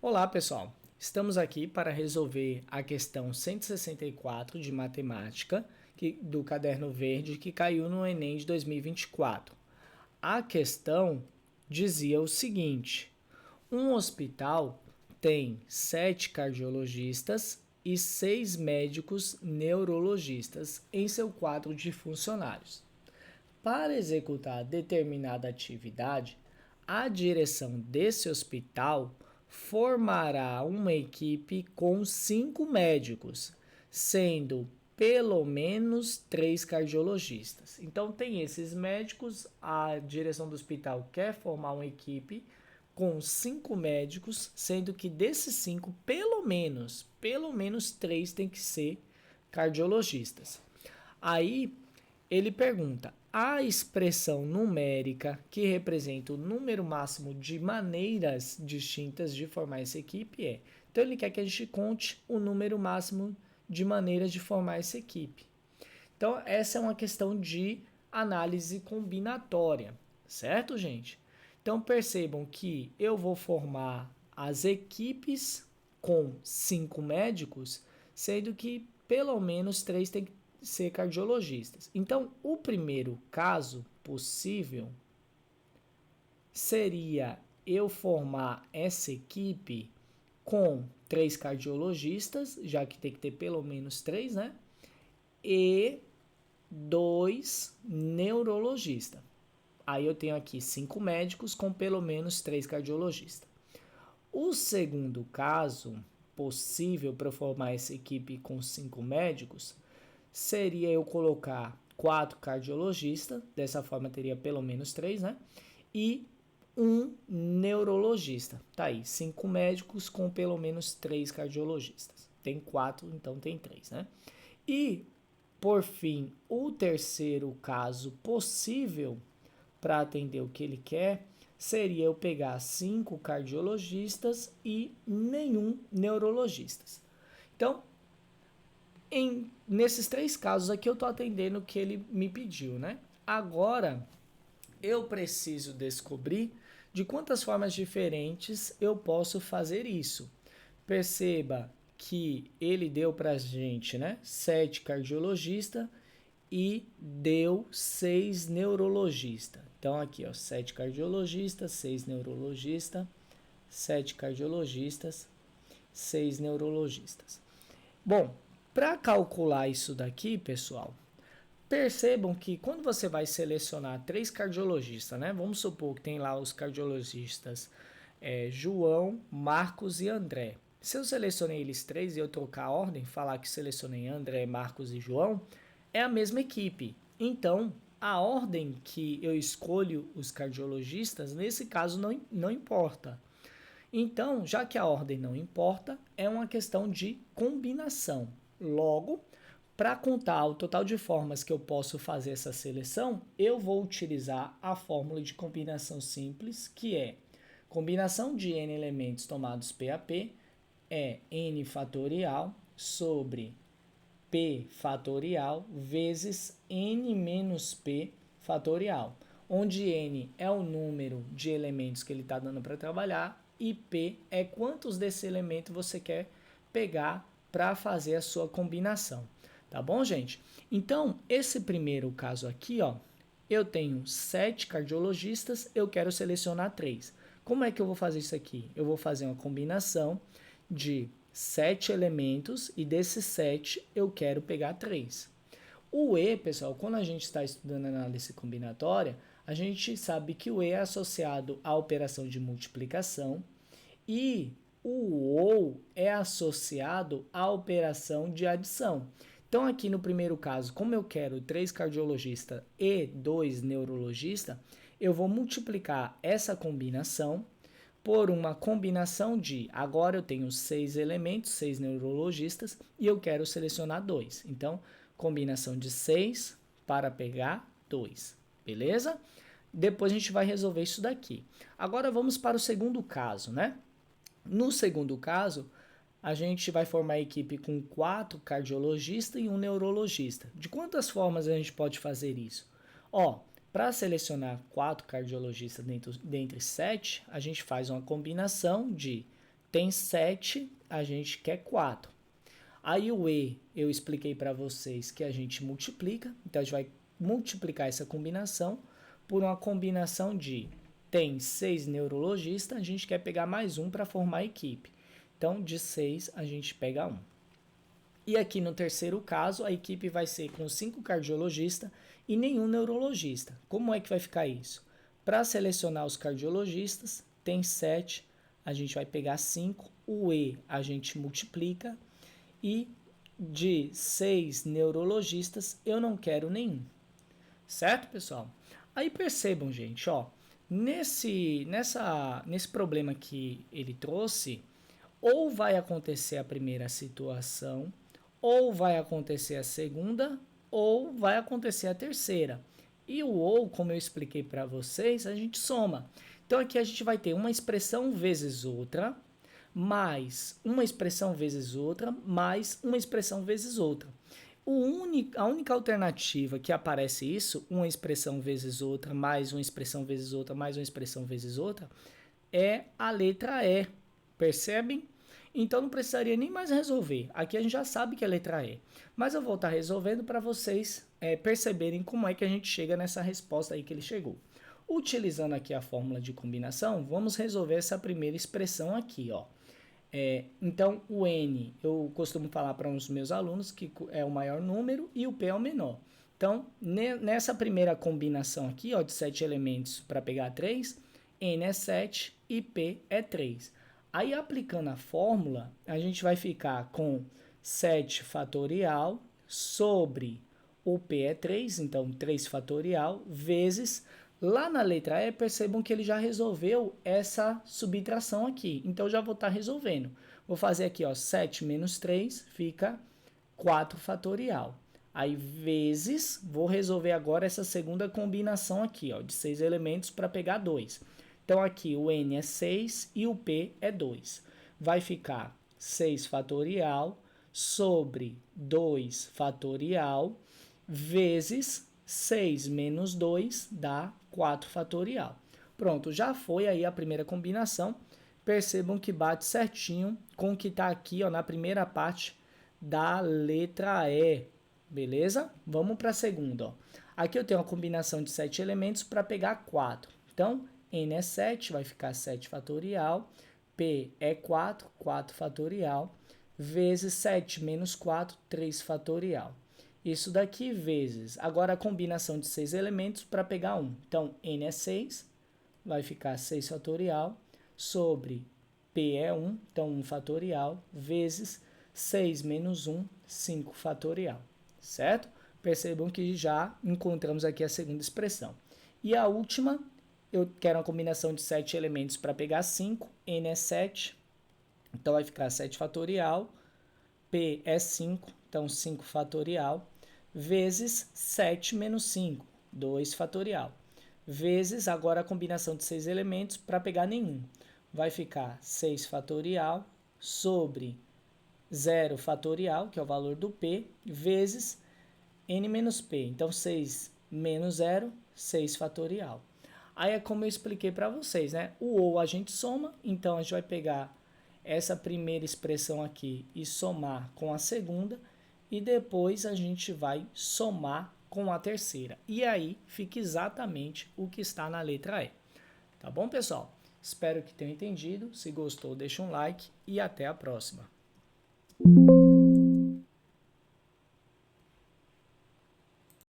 Olá, pessoal. Estamos aqui para resolver a questão 164 de matemática do caderno verde que caiu no Enem de 2024. A questão dizia o seguinte: um hospital tem 7 cardiologistas e 6 médicos neurologistas em seu quadro de funcionários. Para executar determinada atividade, a direção desse hospital formará uma equipe com 5 médicos, sendo pelo menos 3 cardiologistas. Então, tem esses médicos, a direção do hospital quer formar uma equipe com 5 médicos, sendo que desses 5, pelo menos 3 tem que ser cardiologistas. Aí ele pergunta: a expressão numérica que representa o número máximo de maneiras distintas de formar essa equipe é. Então ele quer que a gente conte o número máximo de maneiras de formar essa equipe. Então essa é uma questão de análise combinatória, certo, gente? Então percebam que eu vou formar as equipes com 5 médicos, sendo que pelo menos 3 tem que ser cardiologistas. Então, o primeiro caso possível seria eu formar essa equipe com 3 cardiologistas, já que tem que ter pelo menos 3, né? E 2 neurologistas. Aí eu tenho aqui 5 médicos com pelo menos 3 cardiologistas. O segundo caso possível para formar essa equipe com 5 médicos seria eu colocar 4 cardiologistas, dessa forma teria pelo menos 3, né? E um neurologista. Tá aí, 5 médicos com pelo menos 3 cardiologistas. Tem 4, então tem 3, né? E, por fim, o terceiro caso possível para atender o que ele quer seria eu pegar 5 cardiologistas e nenhum neurologista. Então, nesses 3 casos aqui eu estou atendendo o que ele me pediu, né? Agora eu preciso descobrir de quantas formas diferentes eu posso fazer isso. Perceba que ele deu para a gente, né, 7 cardiologistas e deu 6 neurologistas. Então aqui, ó, 7 cardiologistas, 6 neurologistas, 7 cardiologistas, 6 neurologistas. Bom, para calcular isso daqui, pessoal, percebam que quando você vai selecionar 3 cardiologistas, né? Vamos supor que tem lá os cardiologistas João, Marcos e André. Se eu selecionei eles 3 e eu trocar a ordem, falar que selecionei André, Marcos e João, é a mesma equipe. Então, a ordem que eu escolho os cardiologistas, nesse caso, não importa. Então, já que a ordem não importa, é uma questão de combinação. Logo, para contar o total de formas que eu posso fazer essa seleção, eu vou utilizar a fórmula de combinação simples, que é combinação de n elementos tomados P a P é n fatorial sobre P fatorial vezes n menos P fatorial, onde n é o número de elementos que ele está dando para trabalhar e P é quantos desse elemento você quer pegar para fazer a sua combinação. Tá bom, gente? Então, esse primeiro caso aqui, ó, eu tenho 7 cardiologistas, eu quero selecionar 3. Como é que eu vou fazer isso aqui? Eu vou fazer uma combinação de 7 elementos e desses 7 eu quero pegar 3. O E, pessoal, quando a gente está estudando análise combinatória, a gente sabe que o E é associado à operação de multiplicação e o OU é associado à operação de adição. Então, aqui no primeiro caso, como eu quero 3 cardiologistas e 2 neurologistas, eu vou multiplicar essa combinação por uma combinação de, agora eu tenho 6 elementos, 6 neurologistas, e eu quero selecionar 2. Então, combinação de 6 para pegar 2, beleza? Depois a gente vai resolver isso daqui. Agora vamos para o segundo caso, né? No segundo caso, a gente vai formar a equipe com 4 cardiologistas e um neurologista. De quantas formas a gente pode fazer isso? Ó, para selecionar 4 cardiologistas dentre 7, a gente faz uma combinação de tem 7, a gente quer 4. Aí o E, eu expliquei para vocês que a gente multiplica, então a gente vai multiplicar essa combinação por uma combinação de tem 6 neurologistas, a gente quer pegar mais um para formar a equipe. Então, de 6, a gente pega 1. E aqui no terceiro caso, a equipe vai ser com 5 cardiologistas e nenhum neurologista. Como é que vai ficar isso? Para selecionar os cardiologistas, tem 7, a gente vai pegar 5, o E a gente multiplica e de 6 neurologistas eu não quero nenhum. Certo, pessoal? Aí percebam, gente, ó, nesse problema que ele trouxe, ou vai acontecer a primeira situação, ou vai acontecer a segunda, ou vai acontecer a terceira. E o ou, como eu expliquei para vocês, a gente soma. Então aqui a gente vai ter uma expressão vezes outra, mais uma expressão vezes outra, mais uma expressão vezes outra. A única alternativa que aparece isso, uma expressão vezes outra, mais uma expressão vezes outra, mais uma expressão vezes outra, é a letra E. Percebem? Então não precisaria nem mais resolver. Aqui a gente já sabe que é a letra E. Mas eu vou estar resolvendo para vocês perceberem como é que a gente chega nessa resposta aí que ele chegou. Utilizando aqui a fórmula de combinação, vamos resolver essa primeira expressão aqui, ó. Então, o N, eu costumo falar para os meus alunos que é o maior número e o P é o menor. Então, nessa primeira combinação aqui, ó, de 7 elementos para pegar 3, N é 7 e P é 3. Aí, aplicando a fórmula, a gente vai ficar com 7 fatorial sobre o P é 3, então 3 fatorial, vezes... Lá na letra E, percebam que ele já resolveu essa subtração aqui. Então, eu já vou estar resolvendo. Vou fazer aqui, ó, 7 menos 3 fica 4 fatorial. Aí, vezes, vou resolver agora essa segunda combinação aqui, ó, de 6 elementos para pegar 2. Então, aqui o N é 6 e o P é 2. Vai ficar 6 fatorial sobre 2 fatorial vezes 6 menos 2 dá 4 fatorial. Pronto, já foi aí a primeira combinação. Percebam que bate certinho com o que está aqui, ó, na primeira parte da letra E. Beleza? Vamos para a segunda. Ó. Aqui eu tenho uma combinação de 7 elementos para pegar 4. Então, N é 7, vai ficar 7 fatorial. P é 4, 4 fatorial. Vezes 7 menos 4, 3 fatorial. Isso daqui vezes, agora a combinação de 6 elementos para pegar 1. Então, N é 6, vai ficar 6 fatorial, sobre P é 1, então 1 fatorial, vezes 6 menos 1, 5 fatorial, certo? Percebam que já encontramos aqui a segunda expressão. E a última, eu quero uma combinação de 7 elementos para pegar 5, N é 7, então vai ficar 7 fatorial, P é 5, então 5 fatorial, vezes 7 menos 5, 2 fatorial, vezes agora a combinação de 6 elementos para pegar nenhum. Vai ficar 6 fatorial sobre 0 fatorial, que é o valor do P, vezes N menos P. Então, 6 menos 0, 6 fatorial. Aí é como eu expliquei para vocês, né? O ou a gente soma, então a gente vai pegar essa primeira expressão aqui e somar com a segunda, e depois a gente vai somar com a terceira. E aí fica exatamente o que está na letra E. Tá bom, pessoal? Espero que tenham entendido. Se gostou, deixa um like e até a próxima.